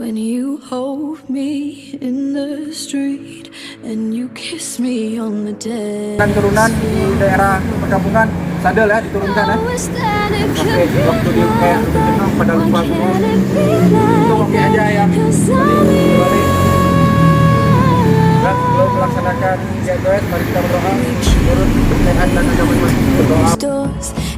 When you hold me in the street and you kiss me on the dead. Turunan di daerah perkampungan sadel ya, diturunkan ya. Sampai waktu dia kayak tenang pada lupa semua. Itu oke aja yang balik. Dan sebelum melaksanakan GGS, mari kita berdoa. Turun sehat dan agama berdoa.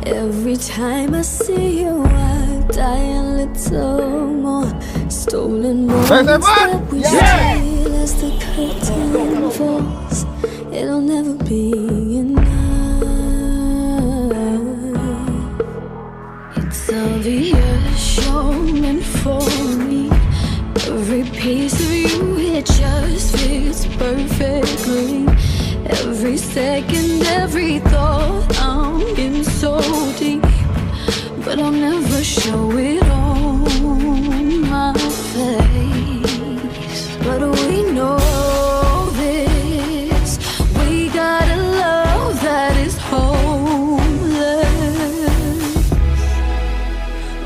Every time I see you, I die a little more. Stolen moments that we steal as the curtain falls. It'll never be enough. It's obvious you're meant for me. Every piece of you, it just fits perfectly. Every second, every thought, I'm in so deep, but I'll never show it on my face. But we know this, we got a love that is hopeless.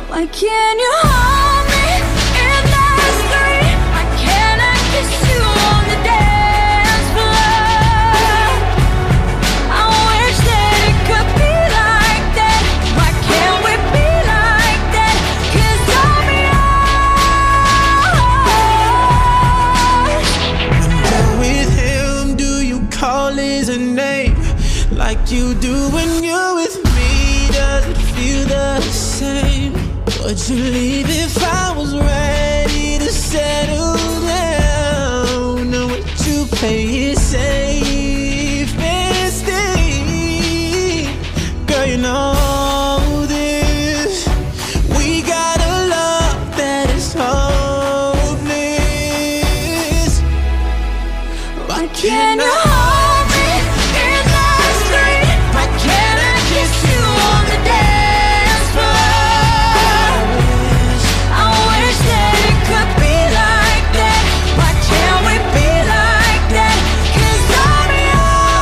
Why can't you hold me in the street? Why can't I kiss you on the dance floor? I wish that it could be like that. Why can't we be like that? 'Cause I'm yours. With him, do you call his name like you do when you're with me? Does it feel the same? Would you leave if I was ready to settle down? Know what you play is safe and stay. Girl, you know this. We got a love that is hopeless. Why can't you hold me in the street? Why can't I kiss you on the dance floor? I wish that it could be like that. Why can't we be like that? 'Cause I'm yours.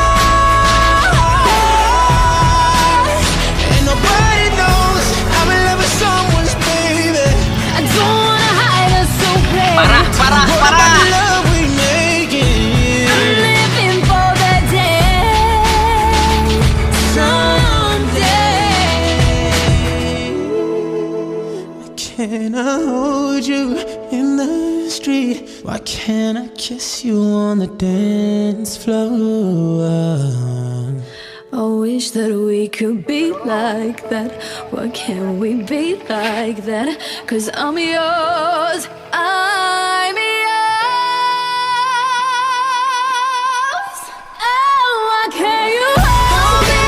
And nobody knows I'm in love with someone's baby. I don't wanna hide us so bad. What about the love we making? I'm living for that day someday. Why can't I hold you in the street? Why can't I kiss you on the dance floor? I wish that we could be like that. Why can't we be like that? 'Cause I'm yours, I'm yours. Oh, why can't you hold me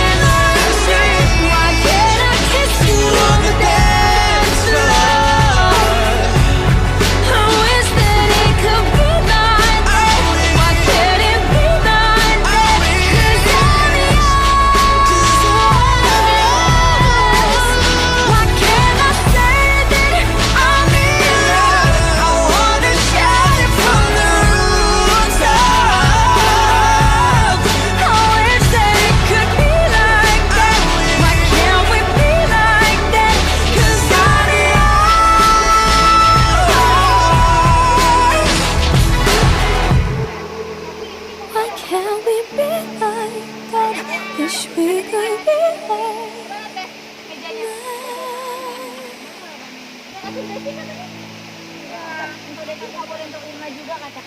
in the street? Why can't I kiss you on the dance floor? I wish that it could be like that. Why can't it be like that? 'Cause I'm yours. Why can't I say that I'm in love? I wanna shout it from the rooftop. I wish that it could be like that. Why can't we be like that? 'Cause I'm yours. Why can't we be like that? Wish we could be like that. Untuk Desi nggak boleh untuk Ima juga kata.